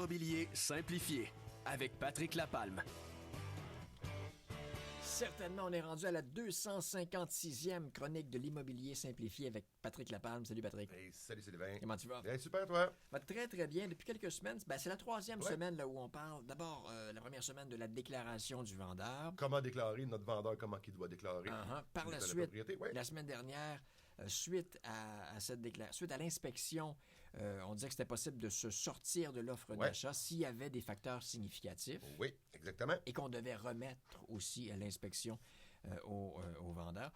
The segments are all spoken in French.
L'immobilier simplifié avec Patrick Lapalme. Certainement, on est rendu à la 256e chronique de l'immobilier simplifié avec Patrick Lapalme. Salut Patrick. Hey, salut Sylvain. Comment tu vas? Bien, super, toi? Va très très bien. Depuis quelques semaines, c'est la troisième semaine là, où on parle. D'abord, la première semaine de la déclaration du vendeur. Comment déclarer notre vendeur, comment il doit déclarer. Par la suite, la semaine dernière, suite à cette déclaration, suite à l'inspection, on disait que c'était possible de se sortir de l'offre d'achat s'il y avait des facteurs significatifs. Oui, exactement. Et qu'on devait remettre aussi à l'inspection aux vendeurs.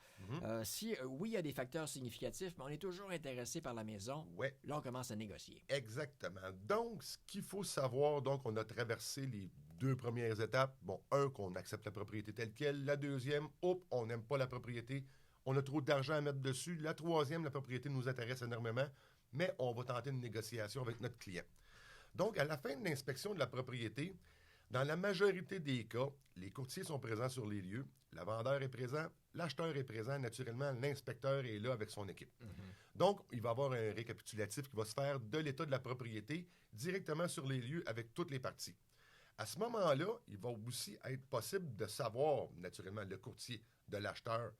Oui, il y a des facteurs significatifs, mais on est toujours intéressé par la maison. Ouais. Là, on commence à négocier. Exactement. Donc, ce qu'il faut savoir, donc, on a traversé les deux premières étapes. Bon, qu'on accepte la propriété telle quelle. La deuxième, on n'aime pas la propriété. On a trop d'argent à mettre dessus. La troisième, la propriété nous intéresse énormément, mais on va tenter une négociation avec notre client. Donc, à la fin de l'inspection de la propriété, dans la majorité des cas, les courtiers sont présents sur les lieux, le vendeur est présent, l'acheteur est présent, naturellement, l'inspecteur est là avec son équipe. Donc, il va y avoir un récapitulatif qui va se faire de l'état de la propriété directement sur les lieux avec toutes les parties. À ce moment-là, il va aussi être possible de savoir, naturellement, le courtier de l'acheteur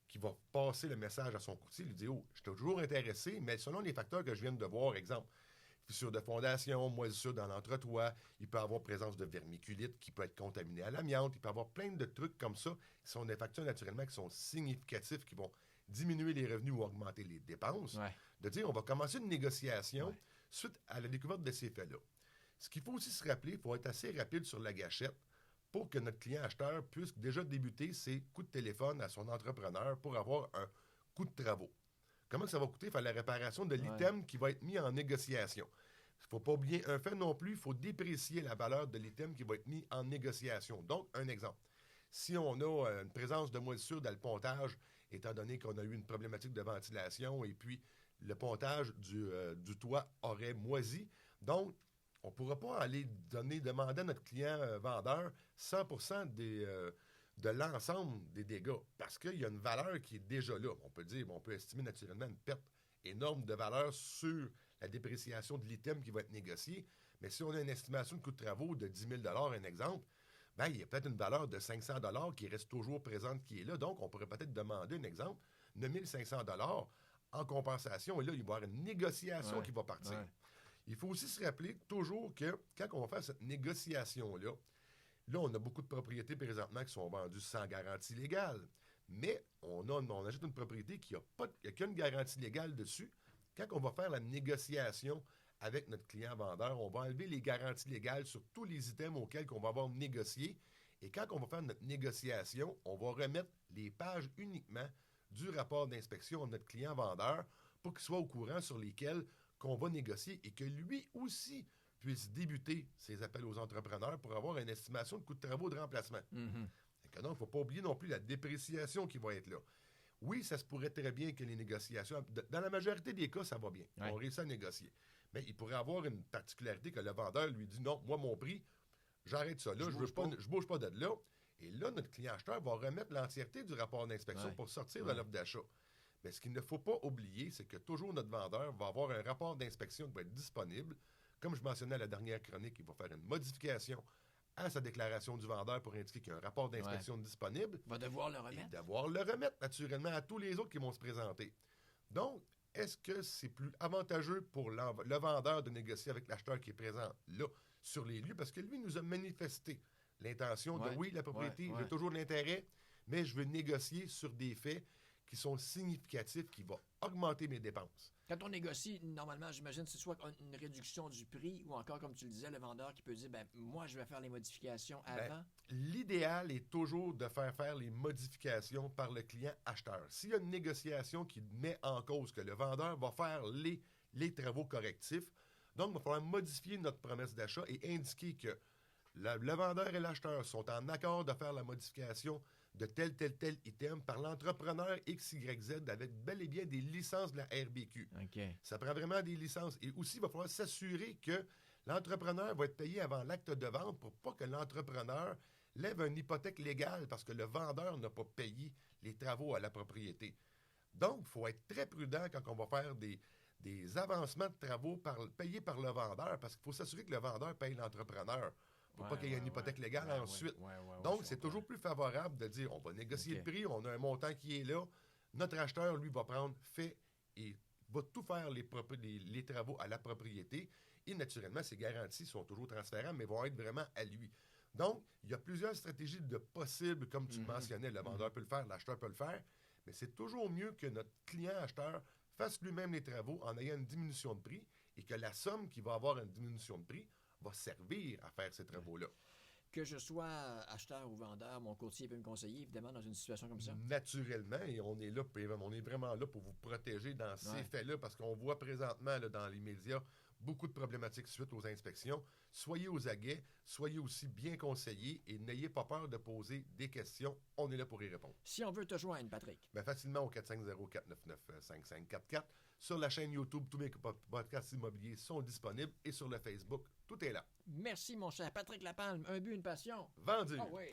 qui va passer le message à son courtier, lui dire « Oh, je suis toujours intéressé, mais selon les facteurs que je viens de voir, exemple, fissure de fondation, moisissure dans l'entretoit, il peut y avoir présence de vermiculite qui peut être contaminée à l'amiante, il peut y avoir plein de trucs comme ça qui sont des facteurs naturellement qui sont significatifs, qui vont diminuer les revenus ou augmenter les dépenses. Ouais. De dire, on va commencer une négociation suite à la découverte de ces faits-là. Ce qu'il faut aussi se rappeler, il faut être assez rapide sur la gâchette pour que notre client acheteur puisse déjà débuter ses coups de téléphone à son entrepreneur pour avoir un coût de travaux. Comment ça va coûter faire la réparation de l'item qui va être mis en négociation? Il ne faut pas oublier un fait non plus, il faut déprécier la valeur de l'item qui va être mis en négociation. Donc, un exemple. Si on a une présence de moisissure dans le pontage, étant donné qu'on a eu une problématique de ventilation et puis le pontage du toit aurait moisi, donc on ne pourra pas aller demander à notre client vendeur 100% de l'ensemble des dégâts, parce qu'il y a une valeur qui est déjà là. On peut dire, on peut estimer naturellement une perte énorme de valeur sur la dépréciation de l'item qui va être négocié, mais si on a une estimation de coût de travaux de 10 000 un exemple, ben, il y a peut-être une valeur de 500 qui reste toujours présente, qui est là. Donc, on pourrait peut-être demander un exemple, 9 500 en compensation, et là, il va y avoir une négociation qui va partir. Ouais. Il faut aussi se rappeler toujours que quand on va faire cette négociation-là, là, on a beaucoup de propriétés présentement qui sont vendues sans garantie légale. Mais on achète une propriété qui n'a qu'une garantie légale dessus. Quand on va faire la négociation avec notre client vendeur, on va enlever les garanties légales sur tous les items auxquels on va avoir négocié. Et quand on va faire notre négociation, on va remettre les pages uniquement du rapport d'inspection à notre client vendeur pour qu'il soit au courant sur lesquels qu'on va négocier et que lui aussi puisse débuter ses appels aux entrepreneurs pour avoir une estimation de coût de travaux de remplacement. Donc, il ne faut pas oublier non plus la dépréciation qui va être là. Oui, ça se pourrait très bien que les négociations... Dans la majorité des cas, ça va bien. On réussit à négocier. Mais il pourrait avoir une particularité que le vendeur lui dit « Non, moi, mon prix, j'arrête ça là, je bouge pas de là. » Et là, notre client acheteur va remettre l'entièreté du rapport d'inspection pour sortir de l'offre d'achat. Mais ce qu'il ne faut pas oublier, c'est que toujours notre vendeur va avoir un rapport d'inspection qui va être disponible. Comme je mentionnais à la dernière chronique, il va faire une modification à sa déclaration du vendeur pour indiquer qu'il y a un rapport d'inspection disponible. Il va devoir le remettre. Et devoir le remettre, naturellement, à tous les autres qui vont se présenter. Donc, est-ce que c'est plus avantageux pour le vendeur de négocier avec l'acheteur qui est présent là, sur les lieux? Parce que lui nous a manifesté l'intention de, oui, la propriété, j'ai toujours l'intérêt, mais je veux négocier sur des faits qui sont significatifs, qui vont augmenter mes dépenses. Quand on négocie, normalement, j'imagine c'est soit une réduction du prix ou encore, comme tu le disais, le vendeur qui peut dire, moi, je vais faire les modifications avant. L'idéal est toujours de faire les modifications par le client acheteur. S'il y a une négociation qui met en cause que le vendeur va faire les travaux correctifs, donc il va falloir modifier notre promesse d'achat et indiquer que le vendeur et l'acheteur sont en accord de faire la modification de tel item par l'entrepreneur XYZ avec bel et bien des licences de la RBQ. Okay. Ça prend vraiment des licences. Et aussi, il va falloir s'assurer que l'entrepreneur va être payé avant l'acte de vente pour pas que l'entrepreneur lève une hypothèque légale parce que le vendeur n'a pas payé les travaux à la propriété. Donc, il faut être très prudent quand on va faire des des avancements de travaux payés par le vendeur, parce qu'il faut s'assurer que le vendeur paye l'entrepreneur pour pas qu'il y ait une hypothèque légale ensuite. Donc, c'est toujours plus favorable de dire, on va négocier le prix, on a un montant qui est là, notre acheteur, lui, va prendre fait et va tout faire les travaux à la propriété, et naturellement, ces garanties sont toujours transférables, mais vont être vraiment à lui. Donc, il y a plusieurs stratégies de possibles, comme tu le mentionnais, le vendeur peut le faire, l'acheteur peut le faire, mais c'est toujours mieux que notre client acheteur fasse lui-même les travaux en ayant une diminution de prix et que la somme qui va avoir une diminution de prix va servir à faire ces travaux-là. Que je sois acheteur ou vendeur, mon courtier peut me conseiller, évidemment, dans une situation comme ça. Naturellement, et on est là, on est vraiment là pour vous protéger dans ces faits-là, parce qu'on voit présentement là, dans les médias beaucoup de problématiques suite aux inspections. Soyez aux aguets, soyez aussi bien conseillés et n'ayez pas peur de poser des questions. On est là pour y répondre. Si on veut te joindre, Patrick. Bien, facilement au 450-499-5544. Sur la chaîne YouTube, tous mes podcasts immobiliers sont disponibles et sur le Facebook, tout est là. Merci, mon cher Patrick Lapalme. Un but, une passion. Vendu. Ah oui.